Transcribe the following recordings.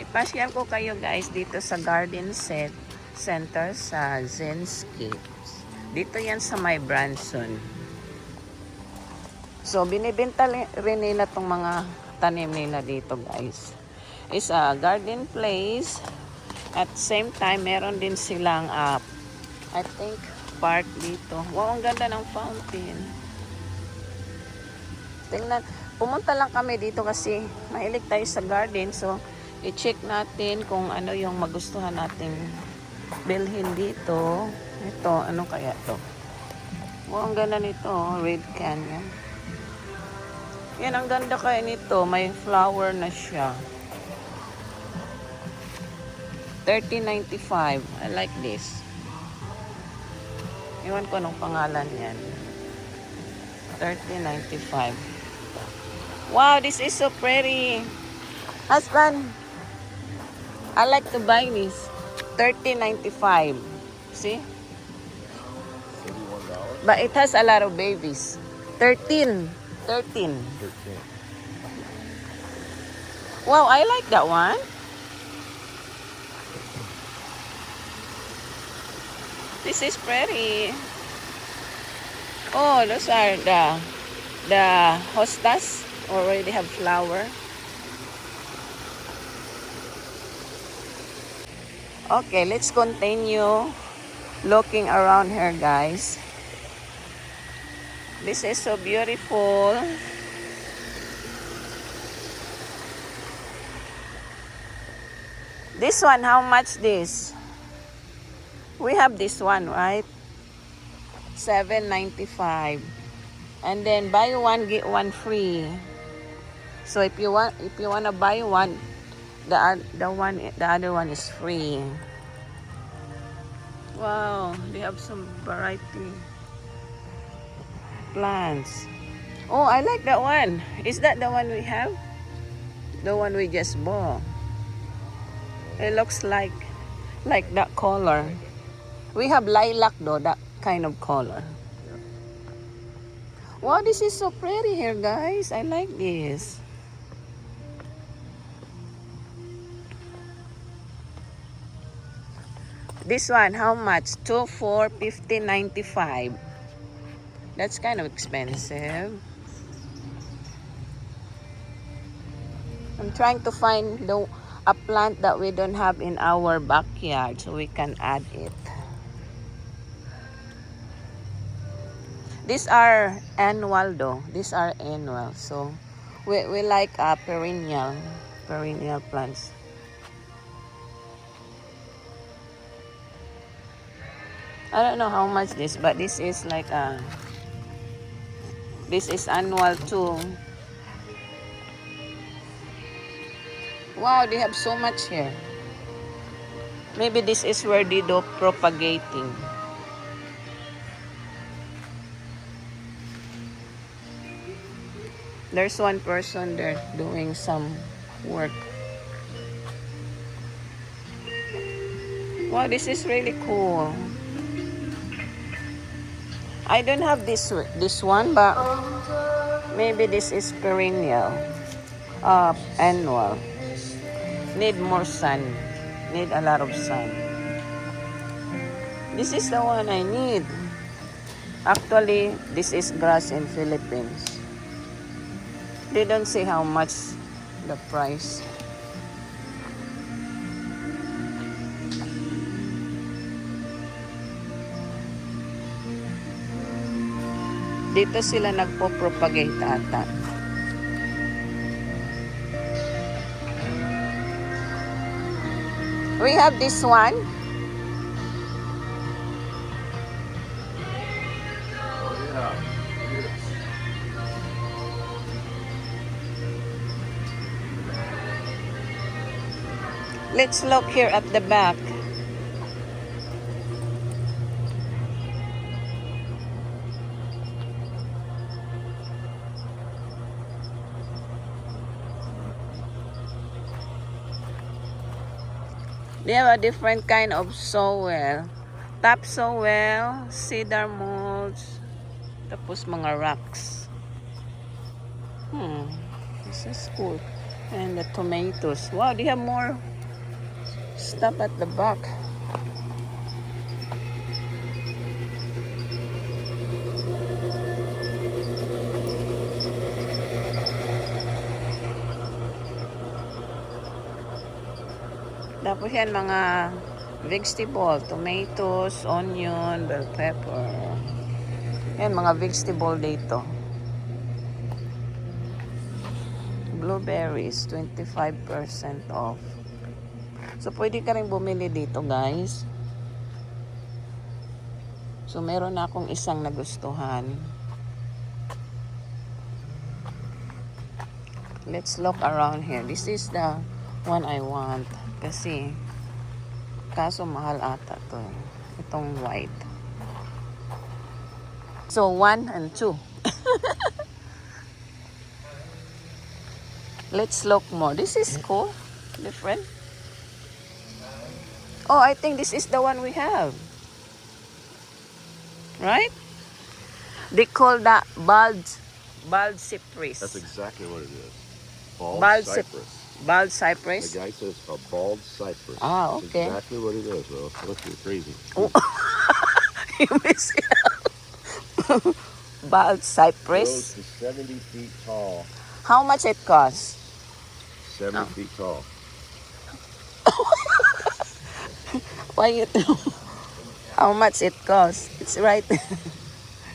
Ipasyal ko kayo guys dito sa garden center sa Zenscapes. Dito yan sa may Branson. So, binibenta rin nila tong mga tanim nila dito guys. It's a garden place. At same time, meron din silang I think park dito. Wow, ang ganda ng fountain. Tingnan, pumunta lang kami dito kasi mahilig tayo sa garden. So, i-check natin kung ano yung magustuhan nating bilhin dito. Ito, ano kaya to? Wow, ang ganda nito. Red Canyon. Yan, ang ganda kaya nito. May flower na siya. $13.95. I like this. Iwan ko anong pangalan yan. $13.95. Wow, this is so pretty. Husband, I like to buy this. $13.95. See? But it has a lot of babies. 13. Wow, I like that one. This is pretty. Oh, those are the hostas. Already have flower. Okay, let's continue looking around here, guys. This is so beautiful. This one, how much this? We have this one, right? $7.95. And then buy one get one free. So if you want to buy one, the other one is free. Wow, they have some variety plants. Oh, I like that one. Is that the one we have? The one we just bought. It looks like that color. We have lilac though, that kind of color. Wow, this is so pretty here, guys. I like this. This one, how much? 2, 4, 15.95. That's kind of expensive. I'm trying to find a plant that we don't have in our backyard so we can add it. These are annual though. These are annual. So we like perennial plants. I don't know how much this, but this is like this is annual too. Wow, they have so much here. Maybe this is where they do propagating. There's one person there doing some work. Wow, this is really cool. I don't have this one, but maybe this is perennial, annual. Need more sun. Need a lot of sun. This is the one I need. Actually, this is grass in Philippines. They don't say how much the price. Dito sila nagpo-propagate ata. We have this one. Let's look here at the back. They have a different kind of soil. Topsoil, cedar molds, tapos mga rocks. This is cool. And the tomatoes. Wow, they have more Stop at the back. Tapos yan mga vegetable, tomatoes, onion, bell pepper. Yan mga vegetable dito. Blueberries, 25% off. So pwede ka rin bumili dito, guys. So meron na akong isang nagustuhan. Let's look around here. This is the one I want. Kasi, kaso mahal ata to. Itong white. So, 1 and 2. Let's look more. This is cool. Different. Oh, I think this is the one we have. Right? They call that bald cypress. That's exactly what it is. Bald cypress. Bald cypress? The guy says a bald cypress. Ah, okay. That's exactly what it is, bro. Look, you're crazy. Oh. You miss it. Bald cypress. Grows to 70 feet tall. How much it costs? 70 feet tall. Why you know how much it costs? It's right.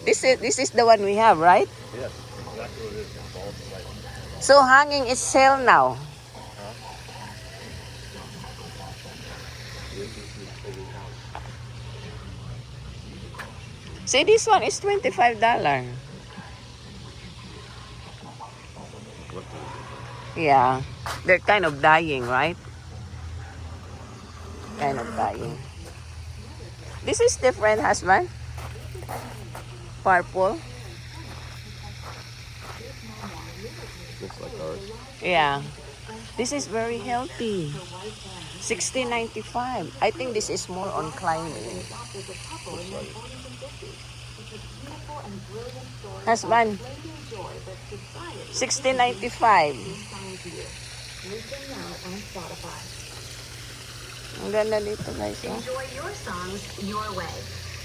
This is the one we have, right? Yes, exactly what it is. A bald cypress. So hanging is sale now. See, this one is $25. Yeah, they're kind of dying, right? Kind of dying. This is different, husband. Purple. Just like ours. Yeah. This is very healthy. $16.95. I think this is more on climbing. Husband. $16.95. Ang ganda dito, guys. Oh. Enjoy your songs your way.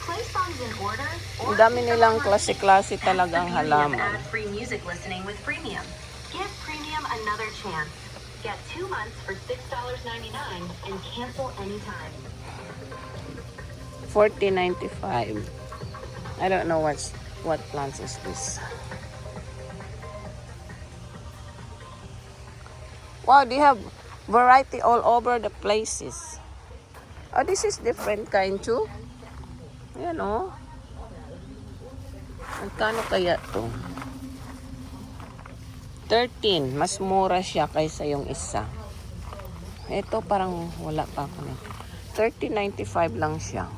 Play songs in order or Ang dami nilang klase-klase talagang halaman. ad-free music listening with Premium. Give Premium another chance. Get 2 months for $6.99 and cancel anytime. $14.95. I don't know what plants is this. Wow, they have variety all over the places. Oh, this is different kind too. Ayan oh. Magkano kaya to? 13. Mas mura siya kaysa yung isa. Ito parang wala pa ako na. $13.95 lang siya.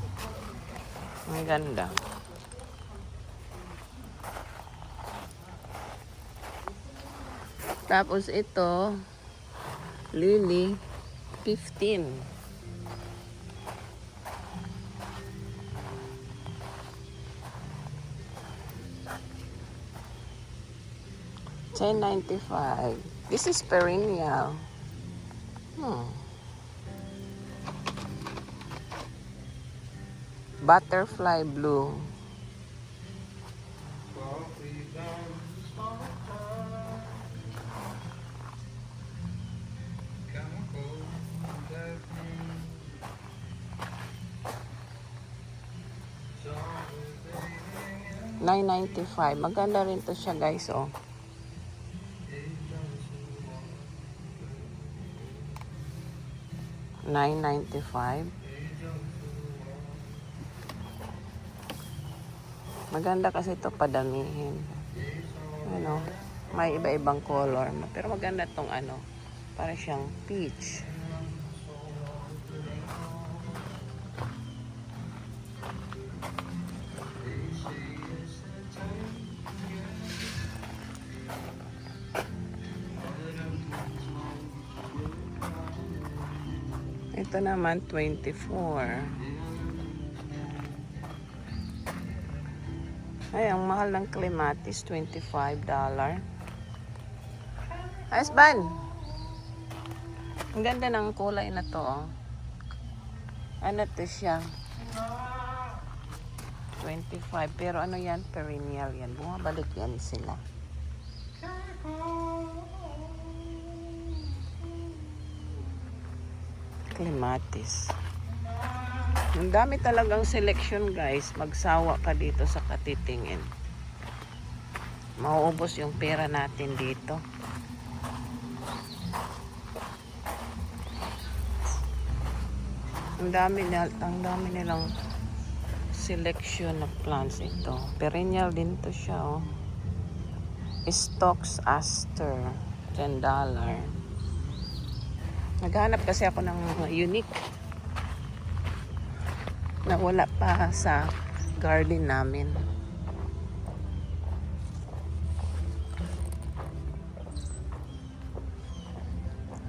Ang ganda. Tapos ito, lily, 15. $10.95. This is perennial. Butterfly blue. $9.95. Maganda rin to siya, guys, oh. $9.95. Maganda kasi ito padamihin. Ano, may iba-ibang color. Pero maganda tong ano, para siyang peach. Ito naman, 24. Ay, ang mahal ng clematis, $25. Husband! Ang ganda ng kulay na to, oh. Ano to siya? 25. Pero ano yan? Perennial yan. Bumabalik yan sila. Clematis. Ang dami talagang selection, guys. Magsawa ka dito sa katitingin. Mauubos yung pera natin dito. Ang dami nilang selection of plants ito. Perennial din to siya, oh. Stocks aster, $10. Naghanap kasi ako ng unique na wala pa sa garden namin.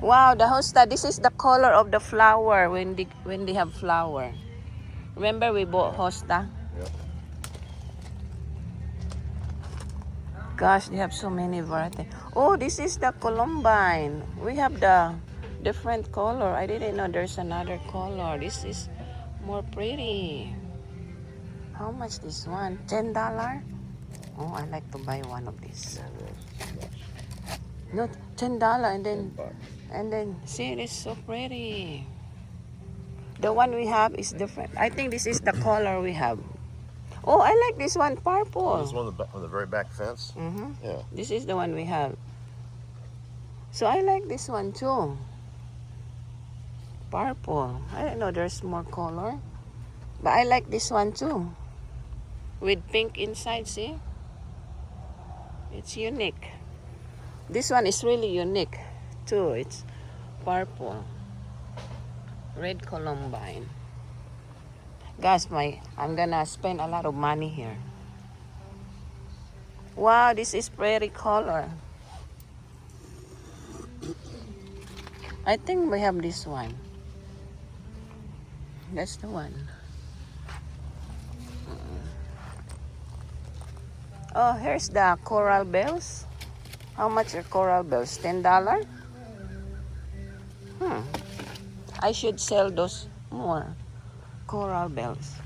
Wow, the hosta, this is the color of the flower when they have flower. Remember we bought hosta? Yep. Gosh, they have so many varieties. Oh, this is the columbine. We have the different color. I didn't know there's another color. This is more pretty. How much this one? $10? Oh, I like to buy one of these. No, $10 and then see, it is so pretty. The one we have is different. I think this is the color we have. Oh, I like this one, purple. This one on the very back fence? Mm-hmm. Yeah. This is the one we have. So I like this one too. Purple. I don't know, there's more color. But I like this one too. With pink inside, see? It's unique. This one is really unique too. It's purple. Red columbine. Guys, I'm gonna spend a lot of money here. Wow, this is pretty color. I think we have this one. That's the one. Oh, here's the coral bells. How much are coral bells? $10? I should sell those more coral bells.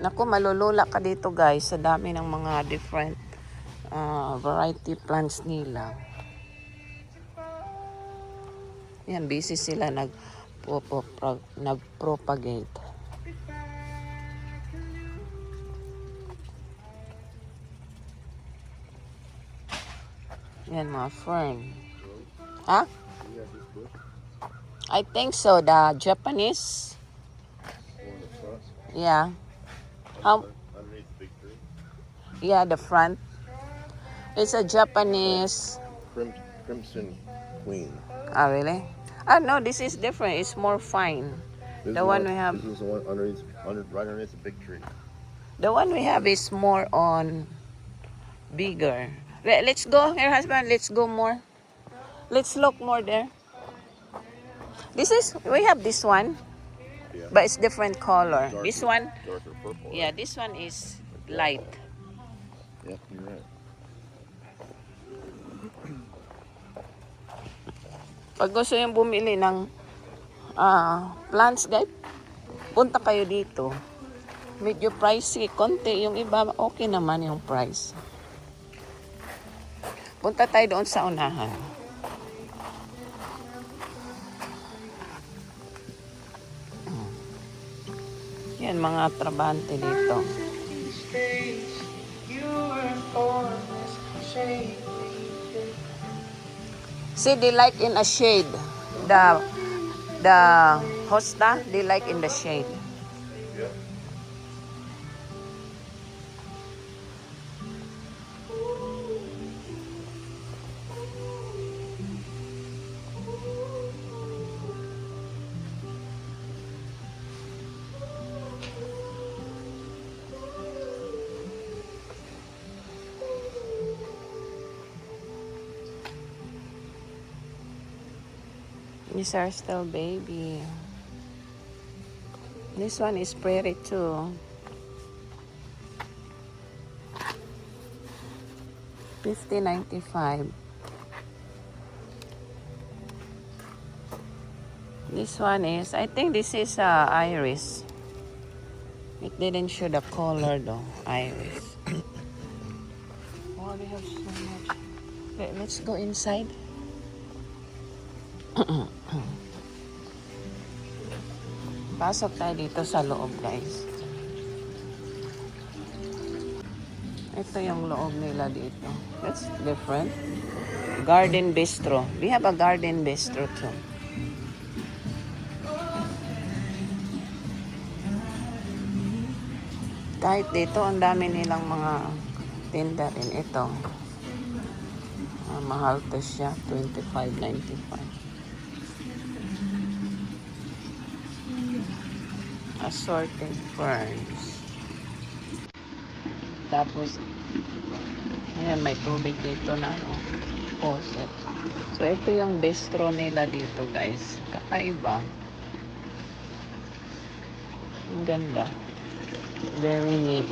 Naku, malulula ka dito, guys, sa dami ng mga different variety plants nila. Yan, busy sila nag-propagate. Yan, mga fern. Ha? I think so. The Japanese. Yeah. How? Underneath the big tree. Yeah, the front. It's a Japanese. Crimson Queen. Ah, really? Ah, no, this is different. It's more fine. This The is one we have. This is the one right underneath the big tree. The one we have is more on bigger. Let's go, your husband. Let's go more. Let's look more there. We have this one, Yeah. but it's different color. Darker- This one, Darker purple. yeah, this one is light. Yep, you're right. Pag gusto yung bumili ng plants, guys, punta kayo dito. Medyo pricey, konti. Yung iba, okay naman yung price. Punta tayo doon sa unahan. Yan, mga trabante dito. See, they like in a shade. The hosta, they like in the shade. Yep. These are still baby. This one is pretty too. $50.95. This one is, I think this is iris. It didn't show the color though, iris. Oh, they have so much. Okay, let's go inside. Pasok tayo dito sa loob, guys. Ito yung loob nila dito. That's different. Garden bistro. We have a garden bistro too. Kahit dito, ang dami nilang mga tinda rin. Ito. Mahal to siya. $25.95. Assorted ferns. Tapos, ayan, may tubig dito na, no? Faucet. So, ito yung bistro nila dito, guys. Kakaiba. Ang ganda. Very neat.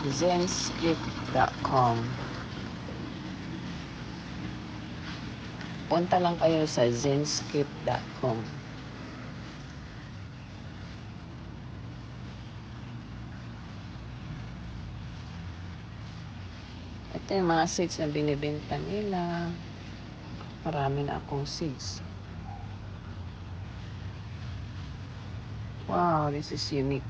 Zenskip.com. Punta lang kayo sa zenskip.com. Ito yung mga seeds na binibenta nila. Marami na akong seeds. Wow, this is unique.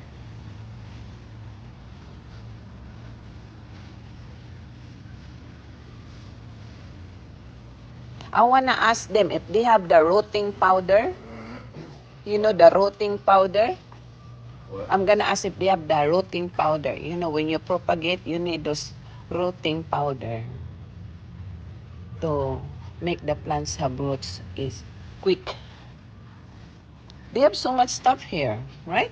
I wanna ask them if they have the rooting powder. You know the rooting powder? What? I'm gonna ask if they have the rooting powder. You know, when you propagate, you need those rooting powder to make the plants have roots is quick. They have so much stuff here, right?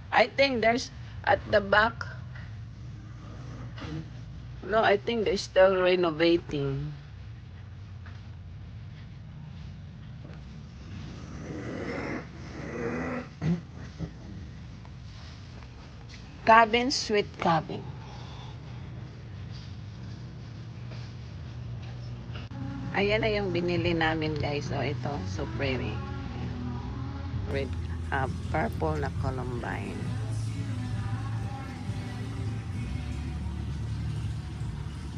I think there's at the back. No, I think they're still renovating. Cabin, sweet cabin. Ayan na yung binili namin, guys. So, ito, so pretty. Red, purple na columbine.